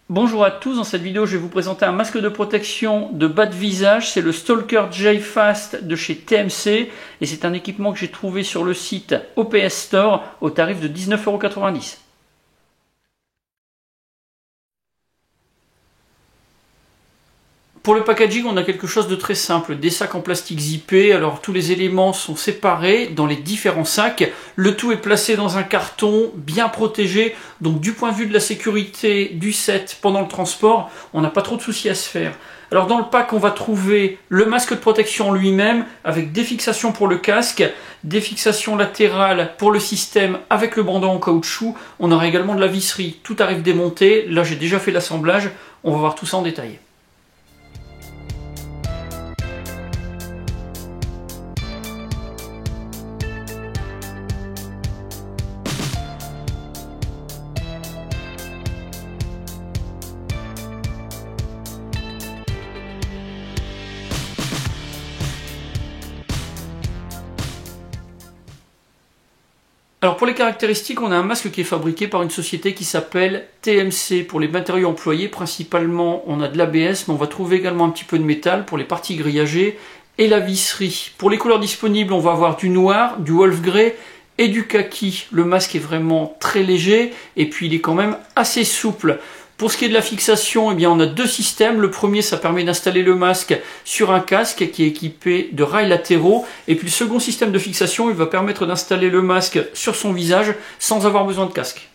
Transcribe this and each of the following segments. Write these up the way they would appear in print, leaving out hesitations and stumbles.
Bonjour à tous, dans cette vidéo je vais vous présenter un masque de protection de bas de visage, c'est le Stalker J Fast de chez TMC et c'est un équipement que j'ai trouvé sur le site OPS Store au tarif de 19,90 €. Pour le packaging, on a quelque chose de très simple, des sacs en plastique zippé, alors tous les éléments sont séparés dans les différents sacs, le tout est placé dans un carton bien protégé, donc du point de vue de la sécurité du set pendant le transport, on n'a pas trop de soucis à se faire. Alors dans le pack, on va trouver le masque de protection lui-même, avec des fixations pour le casque, des fixations latérales pour le système avec le bandeau en caoutchouc, on aura également de la visserie, tout arrive démonté, là j'ai déjà fait l'assemblage, on va voir tout ça en détail. Alors pour les caractéristiques, on a un masque qui est fabriqué par une société qui s'appelle TMC. Pour les matériaux employés, principalement on a de l'ABS, mais on va trouver également un petit peu de métal pour les parties grillagées et la visserie. Pour les couleurs disponibles, on va avoir du noir, du wolf grey et du kaki. Le masque est vraiment très léger et puis il est quand même assez souple. Pour ce qui est de la fixation, eh bien, on a deux systèmes. Le premier, ça permet d'installer le masque sur un casque qui est équipé de rails latéraux. Et puis le second système de fixation, il va permettre d'installer le masque sur son visage sans avoir besoin de casque.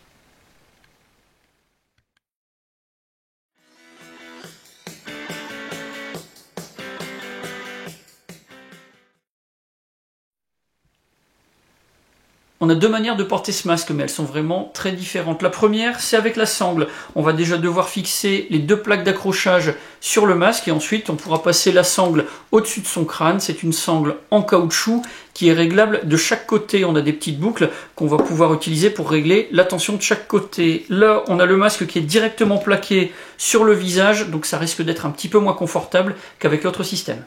On a deux manières de porter ce masque, mais elles sont vraiment très différentes. La première, c'est avec la sangle. On va déjà devoir fixer les deux plaques d'accrochage sur le masque et ensuite on pourra passer la sangle au-dessus de son crâne. C'est une sangle en caoutchouc qui est réglable de chaque côté. On a des petites boucles qu'on va pouvoir utiliser pour régler la tension de chaque côté. Là, on a le masque qui est directement plaqué sur le visage, donc ça risque d'être un petit peu moins confortable qu'avec l'autre système.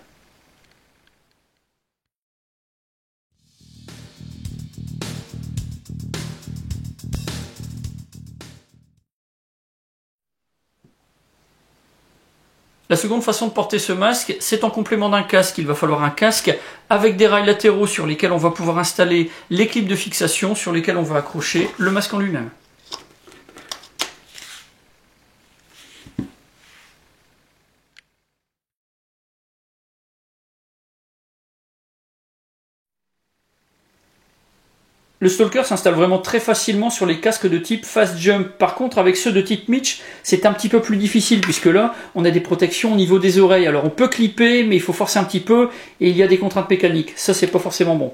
La seconde façon de porter ce masque, c'est en complément d'un casque. Il va falloir un casque avec des rails latéraux sur lesquels on va pouvoir installer les clips de fixation sur lesquels on va accrocher le masque en lui-même. Le Stalker s'installe vraiment très facilement sur les casques de type Fast Jump. Par contre, avec ceux de type Mitch, c'est un petit peu plus difficile puisque là, on a des protections au niveau des oreilles. Alors on peut clipper, mais il faut forcer un petit peu et il y a des contraintes mécaniques. Ça, c'est pas forcément bon.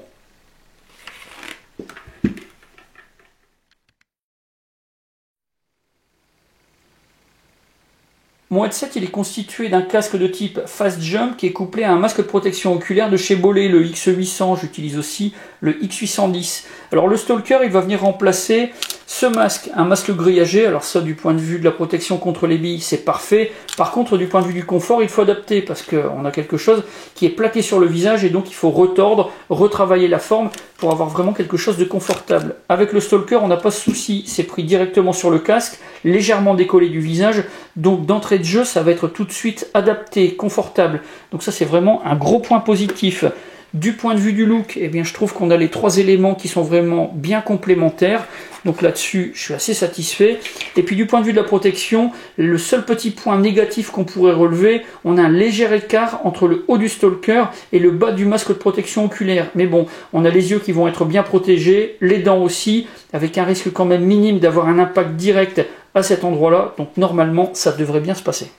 Mon headset il est constitué d'un casque de type Fast Jump qui est couplé à un masque de protection oculaire de chez Bollé, le X800, j'utilise aussi le X810. Alors le Stalker il va venir remplacer ce masque, un masque grillagé, alors ça du point de vue de la protection contre les billes c'est parfait, par contre du point de vue du confort il faut adapter parce qu'on a quelque chose qui est plaqué sur le visage et donc il faut retordre, retravailler la forme pour avoir vraiment quelque chose de confortable. Avec le Stalker on n'a pas de souci, c'est pris directement sur le casque, légèrement décollé du visage, donc d'entrée de jeu ça va être tout de suite adapté, confortable, donc ça c'est vraiment un gros point positif. Du point de vue du look, eh bien, je trouve qu'on a les trois éléments qui sont vraiment bien complémentaires. Donc là-dessus, je suis assez satisfait. Et puis du point de vue de la protection, le seul petit point négatif qu'on pourrait relever, on a un léger écart entre le haut du Stalker et le bas du masque de protection oculaire. Mais bon, on a les yeux qui vont être bien protégés, les dents aussi, avec un risque quand même minime d'avoir un impact direct à cet endroit-là. Donc normalement, ça devrait bien se passer.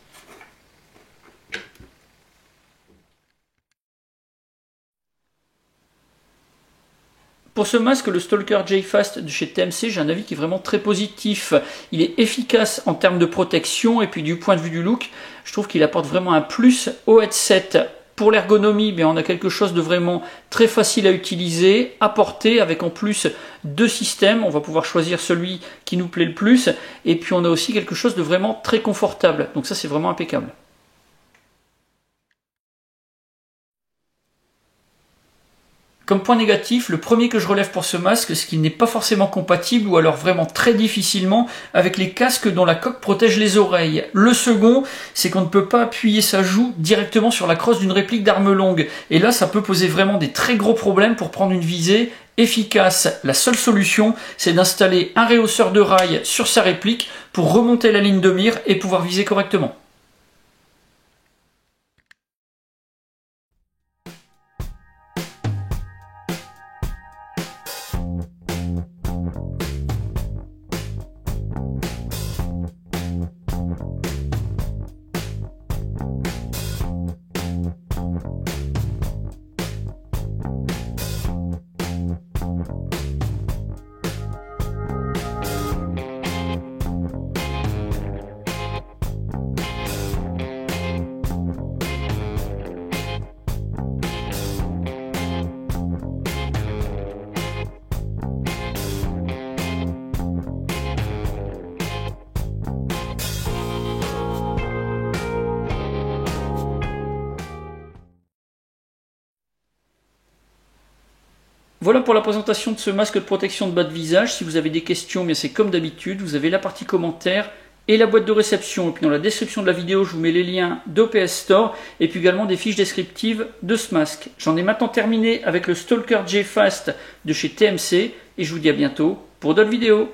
Pour ce masque, le Stalker J Fast de chez TMC, j'ai un avis qui est vraiment très positif. Il est efficace en termes de protection et puis du point de vue du look, je trouve qu'il apporte vraiment un plus au headset. Pour l'ergonomie, on a quelque chose de vraiment très facile à utiliser, à porter, avec en plus deux systèmes. On va pouvoir choisir celui qui nous plaît le plus. Et puis on a aussi quelque chose de vraiment très confortable. Donc ça, c'est vraiment impeccable. Comme point négatif, le premier que je relève pour ce masque, c'est qu'il n'est pas forcément compatible ou alors vraiment très difficilement avec les casques dont la coque protège les oreilles. Le second, c'est qu'on ne peut pas appuyer sa joue directement sur la crosse d'une réplique d'arme longue. Et là, ça peut poser vraiment des très gros problèmes pour prendre une visée efficace. La seule solution, c'est d'installer un rehausseur de rail sur sa réplique pour remonter la ligne de mire et pouvoir viser correctement. Voilà pour la présentation de ce masque de protection de bas de visage. Si vous avez des questions, bien c'est comme d'habitude, vous avez la partie commentaires et la boîte de réception. Et puis dans la description de la vidéo, je vous mets les liens d'OPS Store et puis également des fiches descriptives de ce masque. J'en ai maintenant terminé avec le Stalker J Fast de chez TMC et je vous dis à bientôt pour d'autres vidéos.